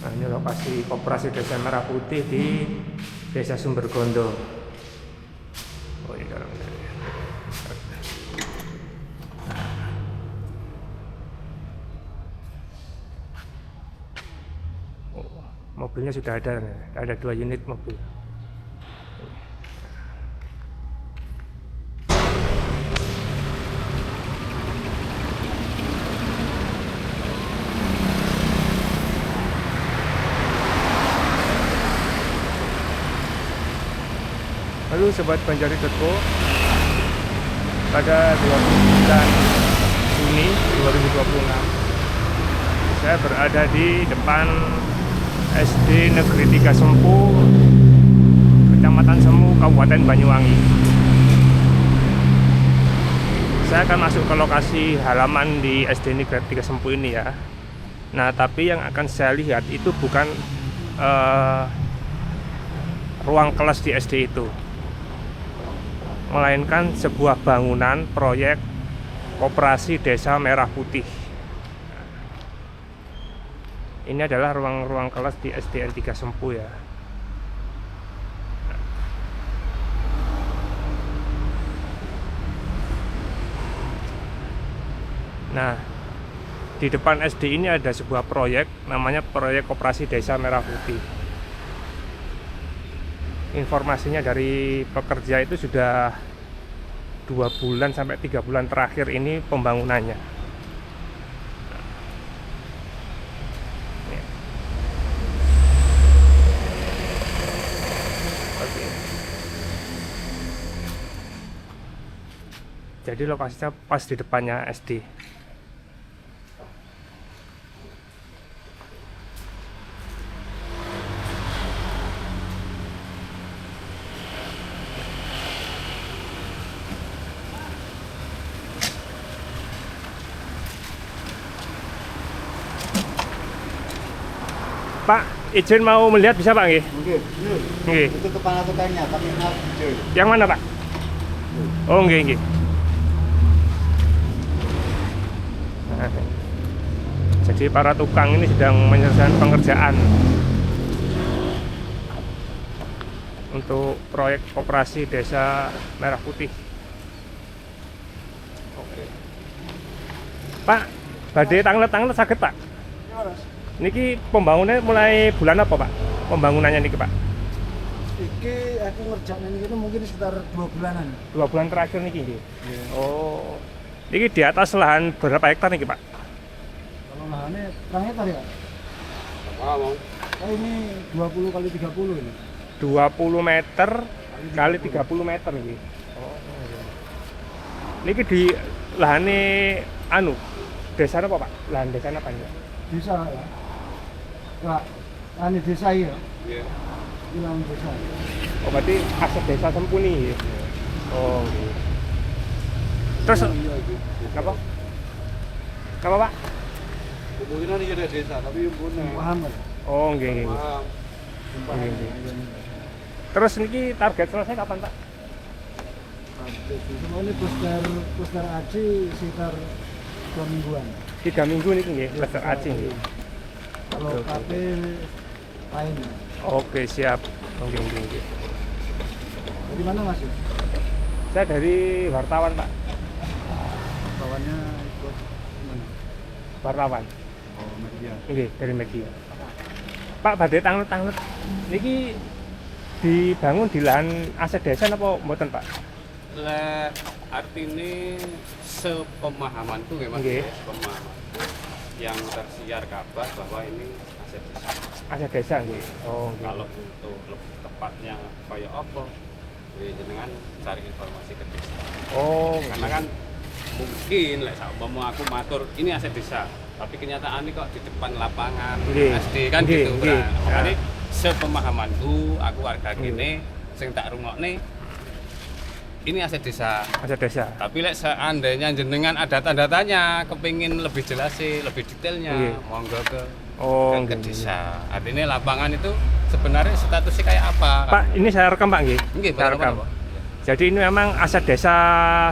Nah, ini lokasi Koperasi Desa Merah Putih di Desa Sumbergondo. Oh iya, dalam ini. Oh, mobilnya sudah ada 2 unit mobil. Lalu Sobat Banjari.co, pada 29 Juni 2026 saya berada di depan SD Negeri 3 Sempu, Kecamatan Semu, Kabupaten Banyuwangi. Saya akan masuk ke lokasi halaman di SD Negeri 3 Sempu ini ya. Nah, tapi yang akan saya lihat itu bukan ruang kelas di SD itu, melainkan sebuah bangunan proyek Koperasi Desa Merah Putih. Ini adalah ruang kelas di SDN 3 Sempu ya. Nah, di depan SD ini ada sebuah proyek, namanya proyek Koperasi Desa Merah Putih. Informasinya dari pekerja itu sudah 2 bulan sampai 3 bulan terakhir ini pembangunannya. Oke. Jadi lokasinya pas di depannya SD. Pak, izin mau melihat bisa Pak nggih? Nggih, Nggih. itu kepala tukangnya, tapi maaf kecil. Yang mana Pak? Oh nggih nggih. Nah, jadi para tukang ini sedang menyelesaikan pengerjaan untuk proyek Koperasi Desa Merah Putih. Oke. Pak, badhe tanglet saged Pak? Niki pembangunannya mulai bulan apa Pak? Pembangunannya niki Pak? Iki aku ngerjain ini mungkin sekitar 2 bulanan. 2 bulan terakhir niki nggih. Iya. Oh. Niki di atas lahan berapa hektar niki Pak? Kalau lahannya berapa hektar ya? Mau. Oh ini 20 kali 30 ini. 20 meter kali 30 meter niki. Oh. Niki di lahane anu desa apa Pak? Lahan desa apa ini? Desa ya. Enggak, ini desa ya. Iya. Bilang desa. Oh berarti aset desa Sempuni. Oh. Gitu. Terus Iya itu. apa? Apa Pak? Kemungkinan ini ada desa, tapi yang punya. Paham kan? Oh nggih nggih. Paham. Nggih. Terus niki target selesai kapan Pak? Cuma ini poster aci sekitar 2 mingguan. 3 minggu niki nggih, selesai acing nggih. Kalau Oke, KP lain. Oke, siap. Nggih. Dari mana Mas? Saya dari wartawan Pak. Kawannya ikut mana? Wartawan. Oh, media. Nggih, dari media. Pak, badhe tanglet niki dibangun di lahan aset desa apa mboten Pak? Lah artine sepemahamanku nggih Mas, Nggih. pemahaman yang tersiar kabar bahwa ini aset desa. Aset desa nggih. Oh, nggih. Kalau untuk lebih tepatnya kayak apa? Ya jenengan cari informasi ke desa. Oh, Karena kan mungkin lek saumpama aku matur ini aset desa, tapi kenyataannya kok di depan lapangan Nggih. SD kan Nggih, gitu nggih. kan. Makanya sepemahamanku aku warga kene sing tak rungokne ini aset desa. aset desa. Tapi lek seandainya jenengan ada tanda-tanya, kepingin lebih jelas sih, lebih detailnya, Nggih. monggo ke Oh, ke nggih. desa. Artinya lapangan itu sebenarnya statusnya kayak apa? Pak, ini saya rekam Pak nggih. Nggih, Saya Pak, rekam. apa? Jadi ini memang aset desa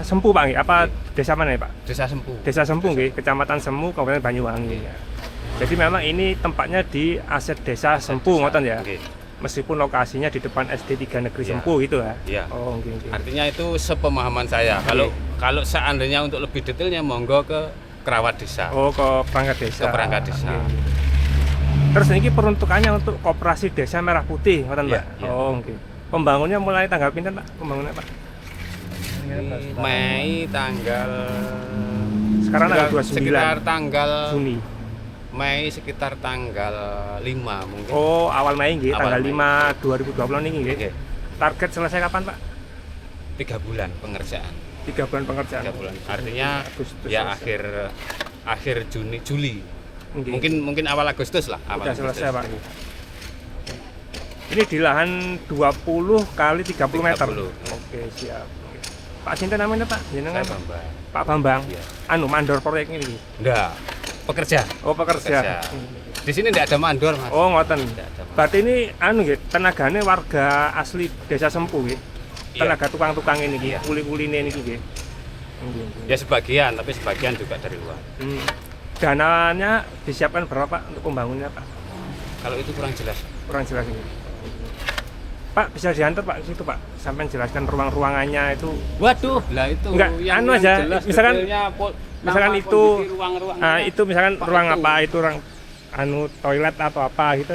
Sempu Pak nggih. Apa Nggih. desa mana ya Pak? Desa Sempu. Desa Sempu nggih, Kecamatan Semu, Kabupaten Banyuwangi. Jadi memang ini tempatnya di aset desa Sempu, ngoten ya. Nggih. Meskipun lokasinya di depan SD 3 Negeri Iya. Sempu gitu ya. Iya. Oh, nggih. Artinya itu sepemahaman saya. Kalau seandainya untuk lebih detailnya monggo ke Kerawat Desa. Oh, ke perangkat desa. Ke perangkat desa. Nggih. Terus ini peruntukannya untuk koperasi Desa Merah Putih, ngoten, Pak. Iya, iya. Oh, nggih. Pembangunnya mulai tanggal pinten, Pak? Pembangunnya, Pak? Mei tanggal Sekarang tanggal 29 sekitar tanggal Juni. Mei sekitar tanggal 5 mungkin. Oh, awal Mei nggih, Awal tanggal Mei. 5 2020 niki nggih. Oke. Target selesai kapan, Pak? 3 bulan pengerjaan. 3 bulan pengerjaan. 3 bulan. Artinya Agustus ya selesai. akhir Juli. Nggih. Mungkin awal Agustus lah, awal Sudah selesai, Pak. Agustus. Ini di lahan 20 kali 30 meter. 30. Oke, siap. Oke. Pak sinten namanya, Pak? Jenengan Saya Bambang. Pak Bambang. Iya. Anu mandor proyek ini. Enggak, pekerja. Oh, pekerja. Di sini enggak ada mandor, Mas. Oh, ngoten. Tidak ada mandor. Berarti ini anu nggih, tenagane warga asli Desa Sempu nggih. Iya. Tenaga tukang-tukang ini nggih, Iya. kuli-kuline niki nggih. Nggih. Ya sebagian, tapi sebagian juga dari luar. Dananya disiapkan berapa Pak untuk pembangunnya, Pak? Kalau itu kurang jelas. Kurang jelas ini. Pak, bisa diantar Pak ke situ, Pak. Sampai jelaskan ruang-ruangannya itu. Waduh, lah itu Enggak, anu aja, jelas misalkan- detailnya, misalkan nama itu, kondisi ruang-ruangnya. Nah, itu misalkan Pak, ruang itu. apa itu ruang anu toilet atau apa gitu.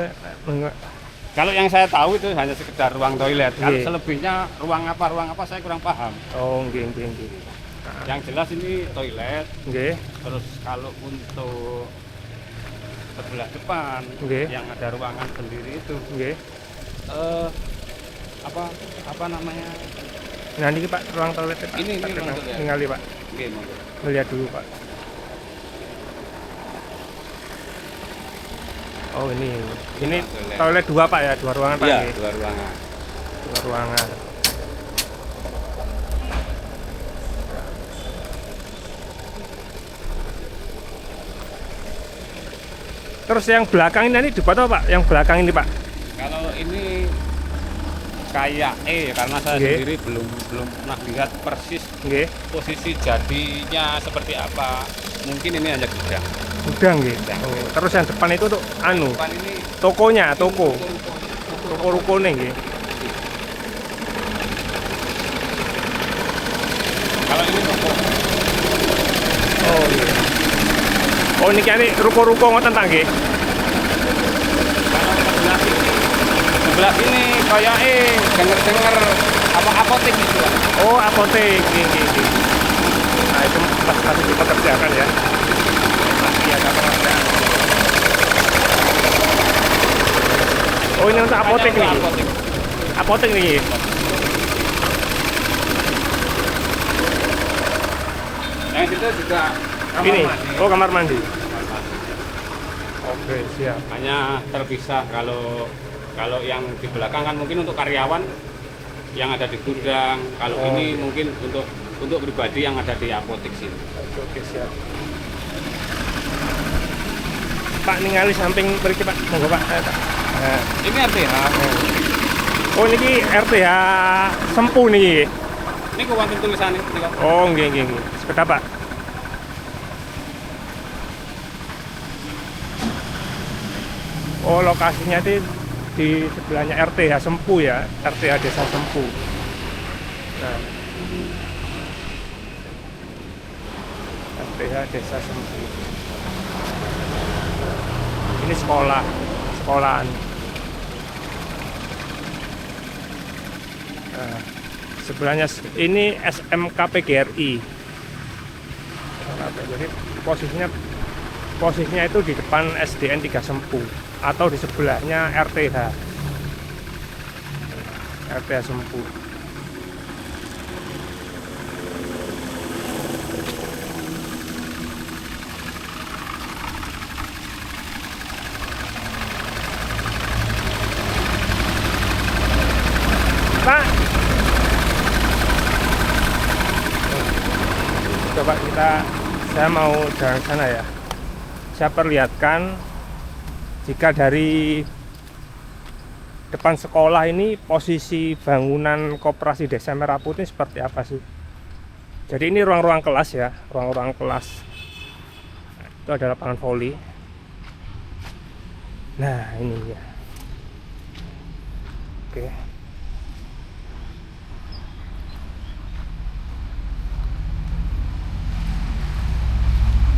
Kalau yang saya tahu itu hanya sekedar ruang toilet. Kalau Iya. selebihnya ruang apa saya kurang paham. Oh, nggih. Yang jelas ini toilet. Nggih. Terus kalau untuk sebelah depan Nggih. yang ada ruangan sendiri itu Nggih. apa namanya? Nah, ini Pak ruang toiletnya Pak. Ini Tak ruang kenal. toilet. Ningali Pak. Oke, monggo. Melihat dulu Pak. Oh, ini Toilet. toilet 2 Pak ya, 2 ruangan Pak. Iya, nggih. 2 ruangan. 2 ruangan. Terus yang belakang ini dibuat apa Pak? Yang belakang ini Pak? Kalau ini kayak karena saya Nggih. sendiri belum pernah lihat persis Nggih. posisi jadinya seperti apa. Mungkin ini hanya gudang. Gudang nggih. Oh, terus yang depan itu tuh anu, Depan ini tokonya, toko. ruko-ruko. Toko rukune nggih. Kalau ini toko. Oh iya. Oh ini kayaknya ruko-ruko ngoten ta nggih? Kalau sebelah sini kayak denger apa apotek gitu lah. Oh apotek, nggih. Nah itu masih dipekerjakan ya. Masih ada pekerjaan. Oh ini untuk apotek Hanya nih. untuk apotek. Apotek nih. Yang itu juga kamar Ini. mandi. Oh kamar mandi. Kamar mandi. Oke siap. Hanya terpisah kalau yang di belakang kan mungkin untuk karyawan yang ada di gudang. Kalau Oh. ini mungkin untuk pribadi yang ada di apotek sini. Oke siap. Pak ningali samping mriki Pak. Monggo Pak. Pak. Nah. Ini RTH. Oh niki RTH Sempu niki. Ini wonten tulisannya. Nika. Oh nggih. Sepeda Pak. Oh lokasinya di sebelahnya RTH Sempu ya, RTH Desa Sempu. Nah. RTH Desa Sempu. Ini sekolahan. Nah, sebelahnya ini SMK PGRI. Jadi posisinya itu di depan SDN 3 Sempu atau di sebelahnya RTH Sempu. Pak, coba saya mau jalan ke sana ya. Saya perlihatkan jika dari depan sekolah ini posisi bangunan koperasi Desa Merah Putih seperti apa sih? Jadi ini ruang-ruang kelas ya, ruang-ruang kelas. Itu ada lapangan voli. Nah ini ya. Oke.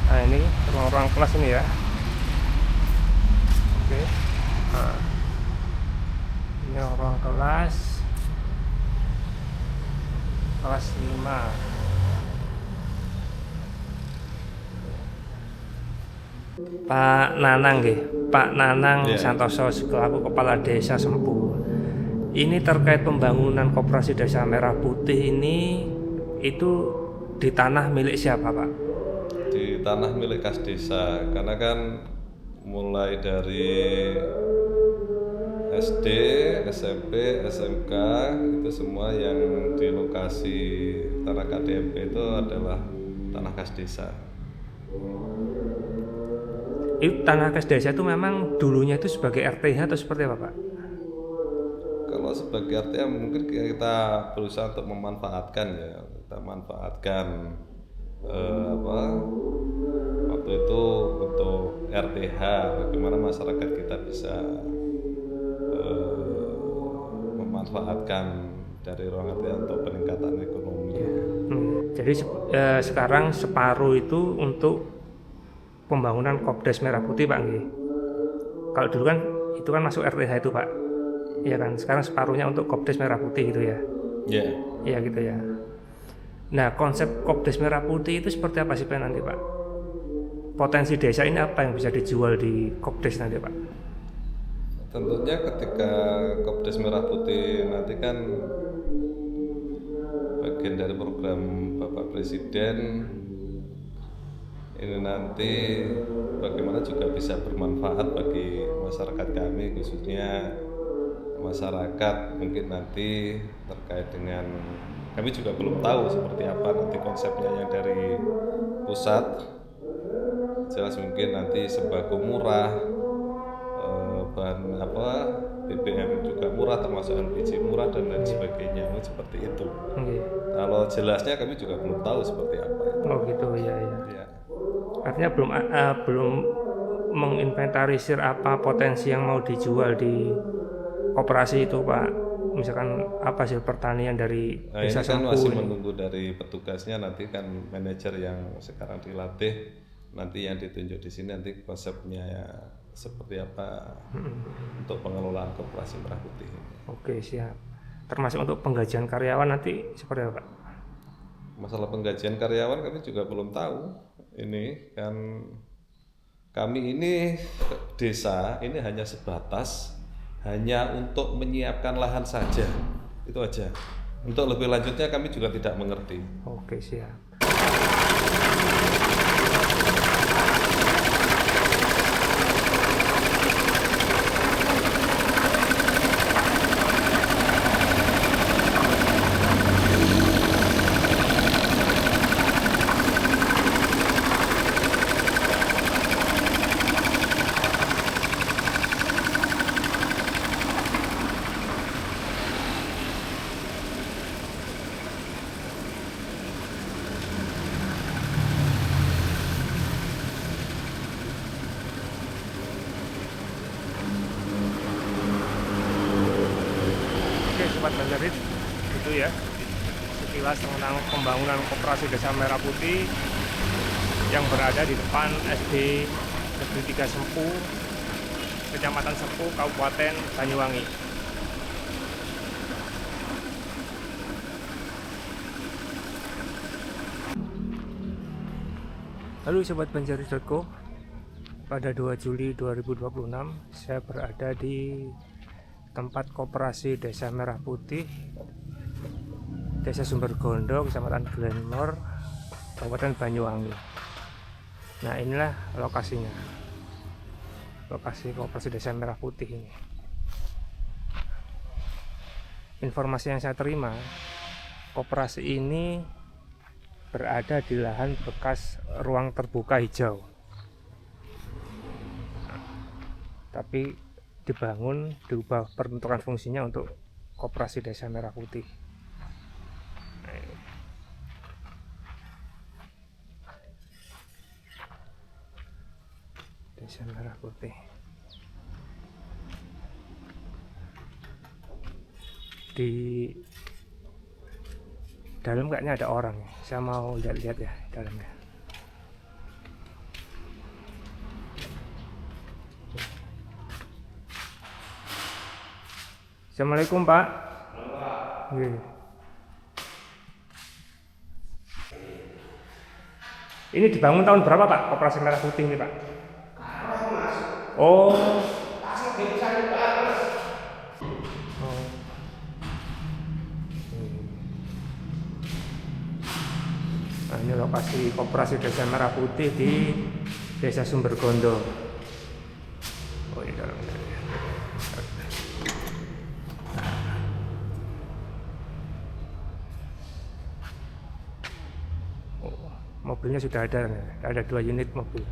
Nah ini ruang-ruang kelas ini ya. Oke. Nah, ini ruang kelas 5. Pak Nanang nggih, Pak Nanang Iya. Santoso selaku Kepala Desa Sempu. Ini terkait pembangunan Koperasi Desa Merah Putih ini itu di tanah milik siapa, Pak? Di tanah milik kas desa, karena kan mulai dari SD, SMP, SMK itu semua yang di lokasi tanah KDMP itu adalah tanah kas desa. Itu tanah kas desa itu memang dulunya itu sebagai RTH atau seperti apa, Pak? Kalau sebagai artinya mungkin kita berusaha untuk memanfaatkan ya, kita manfaatkan apa waktu itu untuk RTH, bagaimana masyarakat kita bisa memanfaatkan dari ruang RTH untuk peningkatan ekonomi. Jadi sekarang separuh itu untuk pembangunan Kopdes Merah Putih, Pak nggih. Kalau dulu kan itu kan masuk RTH itu, Pak. Iya kan, sekarang separuhnya untuk Kopdes Merah Putih gitu ya. Ya. Iya gitu ya. Nah, konsep Kopdes Merah Putih itu seperti apa sih Pak nanti, Pak? Potensi desa ini apa yang bisa dijual di Kopdes nanti, Pak? Tentunya ketika Kopdes Merah Putih nanti kan bagian dari program Bapak Presiden, ini nanti bagaimana juga bisa bermanfaat bagi masyarakat kami, khususnya masyarakat mungkin nanti terkait dengan, kami juga belum tahu seperti apa nanti konsepnya yang dari pusat. Jelas mungkin nanti sembako murah, bahan BBM juga murah, termasuk LPG murah dan lain sebagainya, seperti itu. Kalau jelasnya kami juga belum tahu seperti apa. Oh gitu ya. Ya. Artinya belum menginventarisir apa potensi yang mau dijual di koperasi itu, Pak. Misalkan apa hasil pertanian dari desa Ini kan Sempu masih ini. menunggu dari petugasnya, nanti kan manajer yang sekarang dilatih, nanti yang ditunjuk di sini nanti konsepnya ya seperti apa untuk pengelolaan Koperasi Merah Putih. Oke, siap. Termasuk untuk penggajian karyawan nanti seperti apa, Pak? Masalah penggajian karyawan kami juga belum tahu. Ini kan kami ini desa ini hanya sebatas hanya untuk menyiapkan lahan saja, itu aja. Untuk lebih lanjutnya kami juga tidak mengerti. Oke, siap. Oke, Sobat Banjarit, itu ya sekilas tentang pembangunan Koperasi Desa Merah Putih yang berada di depan SD Negeri 3 Sempu, Kecamatan Sempu, Kabupaten Banyuwangi. Halo Sobat Banjarit.co, pada 2 Juli 2026 saya berada di tempat Koperasi Desa Merah Putih, Desa Sumbergondo, Kecamatan Glenmore, Kabupaten Banyuwangi. Nah inilah lokasinya, lokasi Koperasi Desa Merah Putih ini. Informasi yang saya terima, koperasi ini berada di lahan bekas ruang terbuka hijau, tapi dibangun, diubah peruntukan fungsinya untuk Koperasi Desa Merah Putih. Desa Merah Putih. di dalam kayaknya ada orang. Saya mau lihat-lihat ya dalamnya. Assalamualaikum Pak. Iya. Ini dibangun tahun berapa Pak? Koperasi Merah Putih ini Pak? Oh. Nah, ini lokasi Koperasi Desa Merah Putih di Desa Sumbergondo. Oh, ini dalamnya. Oh, mobilnya sudah ada 2 unit mobil.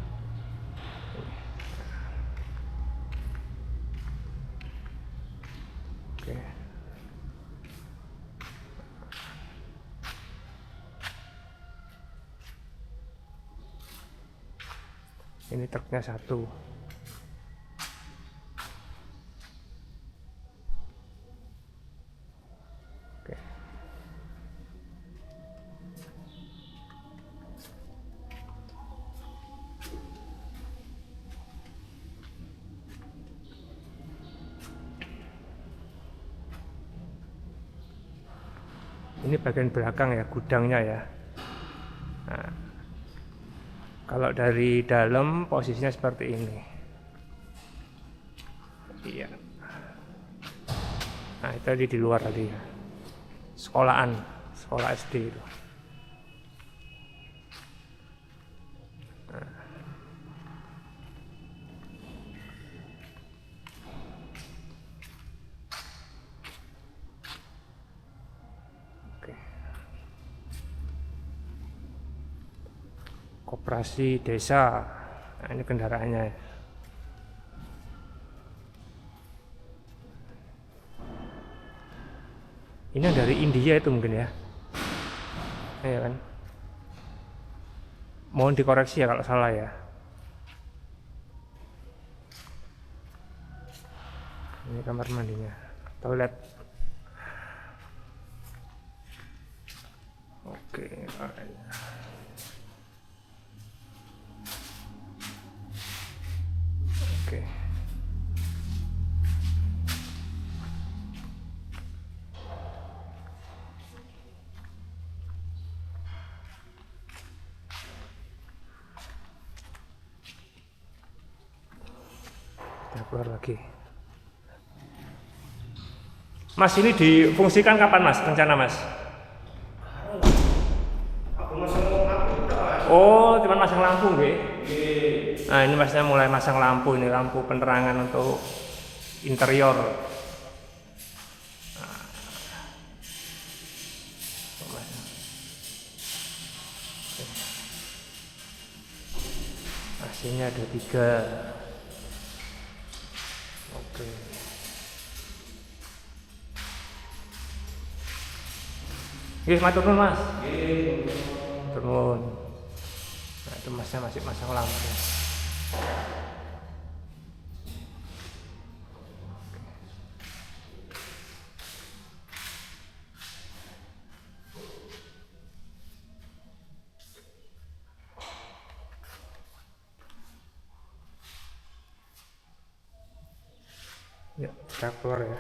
Oke. Ini truknya 1. Oke. Ini bagian belakang ya, gudangnya ya. Nah, kalau dari dalam posisinya seperti ini. Iya. Nah, itu tadi di luar tadi ya. Sekolah SD itu. Nah. Oke. Koperasi desa. Nah, ini kendaraannya. Ini yang dari India itu mungkin ya. Iya kan? Mohon dikoreksi ya kalau salah ya. Ini kamar mandinya, toilet. Oke. Oke. Kita keluar lagi. Mas, ini difungsikan kapan Mas? Rencana Mas? Oh, cuma masang lampu nggih. Nah, ini Masnya mulai masang lampu, ini lampu penerangan untuk interior. AC-nya ada 3. Oke. Nggih, matur nuwun Mas. Nggih, matur nuwun. Nah, itu Masnya masih masang lampu. Ya, kita keluar ya.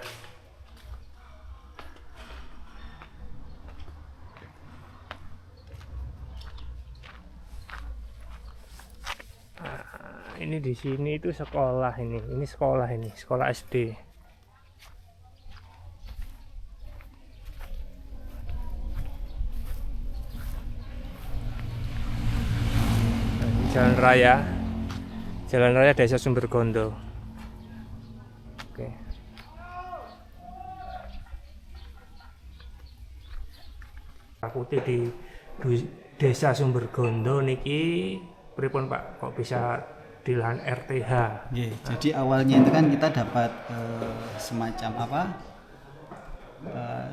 Ini di sini itu sekolah ini sekolah SD. Nah, ini Jalan Raya Desa Sumbergondo. Oke. Putih di Desa Sumbergondo niki pripun Pak, kok bisa di lahan RTH? Jadi awalnya itu kan kita dapat semacam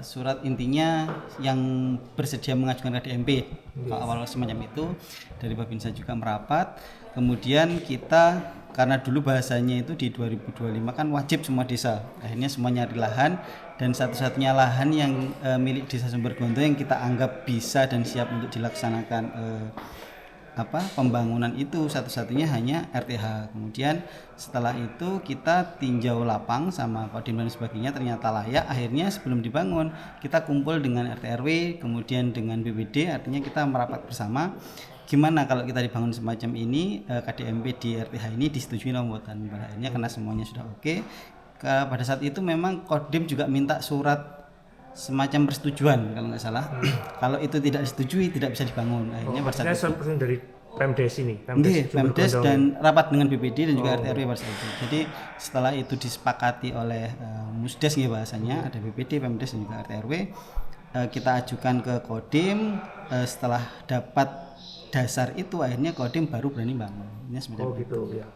surat intinya yang bersedia mengajukan KDMP. Awal semacam itu dari Babinsa juga merapat, kemudian kita karena dulu bahasanya itu di 2025 kan wajib semua desa, akhirnya semua nyari lahan, dan satu-satunya lahan yang milik desa Sumbergonto yang kita anggap bisa dan siap untuk dilaksanakan pembangunan itu satu-satunya hanya RTH. Kemudian setelah itu kita tinjau lapang sama Kodim dan sebagainya, ternyata layak. Akhirnya sebelum dibangun kita kumpul dengan RT RW, kemudian dengan BPD, artinya kita merapat bersama gimana kalau kita dibangun semacam ini, KDMP di RTH ini disetujui atau mboten. Akhirnya karena semuanya sudah oke, pada saat itu memang Kodim juga minta surat semacam persetujuan kalau nggak salah. Kalau itu tidak disetujui tidak bisa dibangun. Akhirnya pada saat itu dari Pemdes ini, Pemdes dan rapat dengan BPD dan juga RT RW pada saat itu. Jadi setelah itu disepakati oleh Musdes ya bahasanya, ada BPD, Pemdes dan juga RT RW, kita ajukan ke Kodim. Setelah dapat dasar itu akhirnya Kodim baru berani bangun. Ini sebenarnya gitu ya.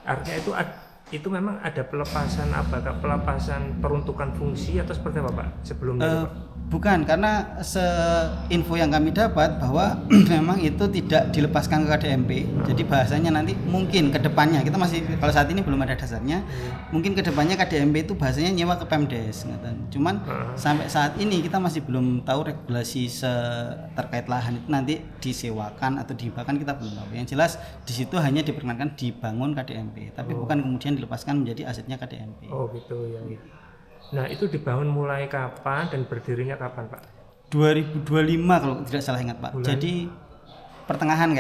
Artinya itu memang ada pelepasan pelepasan peruntukan fungsi atau seperti apa Pak sebelumnya? Pak? Bukan, karena seinfo yang kami dapat bahwa memang itu tidak dilepaskan ke KDMP. Jadi bahasanya nanti mungkin ke depannya, kita masih kalau saat ini belum ada dasarnya, mungkin ke depannya KDMP itu bahasanya nyewa ke Pemdes. Cuman sampai saat ini kita masih belum tahu regulasi terkait lahan itu nanti disewakan atau dihibahkan, kita belum tahu. Yang jelas di situ hanya diperkenankan dibangun KDMP, tapi bukan kemudian dilepaskan menjadi asetnya KDMP. Oh gitu ya. Nah itu dibangun mulai kapan dan berdirinya kapan Pak? 2025 kalau tidak salah ingat Pak. Bulan? Jadi pertengahan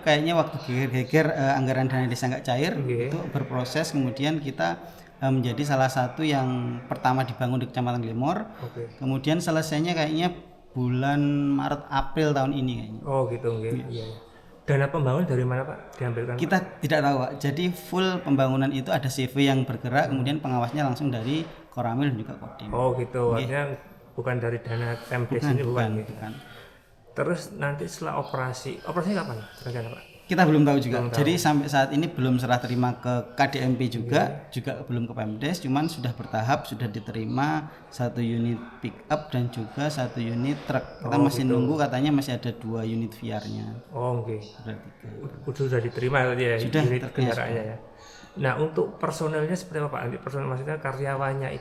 kayaknya waktu geger anggaran dana desa nggak cair, itu berproses, kemudian kita menjadi salah satu yang pertama dibangun di Kecamatan Glemor. Kemudian selesainya kayaknya bulan Maret April tahun ini kayaknya. Oh gitu nggih. Iya. Dana pembangunan dari mana Pak diambilkan? Kita tidak tahu Pak. Jadi full pembangunan itu ada CV yang bergerak, kemudian pengawasnya langsung dari Koramil dan juga Kodim. Oh gitu, artinya bukan dari dana Pemdes ini bukan. Terus nanti setelah operasinya kapan rencana Pak? Kita belum tahu juga. Jadi sampai saat ini belum serah terima ke KDMP juga belum ke Pemdes, cuman sudah bertahap, sudah diterima 1 unit pick up dan juga 1 unit truk. Kita masih nunggu, katanya masih ada 2 unit VR-nya. Oh oke. Sudah diterima ya unit kendaraannya ya. Nah untuk personelnya seperti apa Pak? Nanti personel maksudnya karyawannya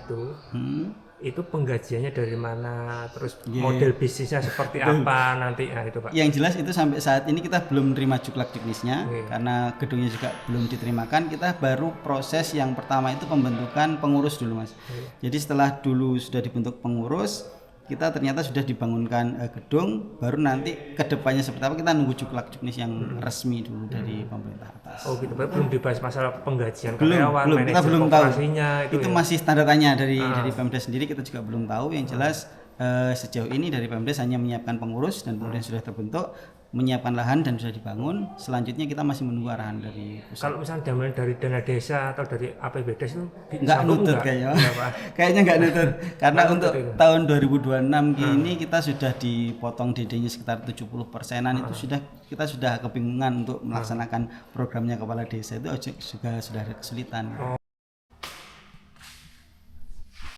itu penggajiannya dari mana? Terus model bisnisnya seperti apa nanti? Nah itu Pak. Yang jelas itu sampai saat ini kita belum terima juklak juknisnya karena gedungnya juga belum diterimakan. Kita baru proses yang pertama itu pembentukan pengurus dulu Mas. Jadi setelah dulu sudah dibentuk pengurus, kita ternyata sudah dibangunkan gedung, baru nanti kedepannya seperti apa kita nunggu juklak juknis yang resmi dulu dari pemerintah atas. Oh gitu, belum dibahas masalah penggajian karyawan, belum, kita belum tahu. Itu masih standar tanya dari Pemdes sendiri, kita juga belum tahu. Yang jelas sejauh ini dari Pemdes hanya menyiapkan pengurus dan kemudian sudah terbentuk, menyiapkan lahan dan sudah dibangun. Selanjutnya kita masih menunggu arahan dari pusat. Kalau misalnya dari dana desa atau dari APBD itu nggak nutut kayaknya. Kayaknya nggak nutut. Karena untuk tahun 2026 ini kita sudah dipotong DD-nya sekitar 70%-an. Itu kita sudah kebingungan untuk melaksanakan programnya kepala desa, itu juga sudah ada kesulitan.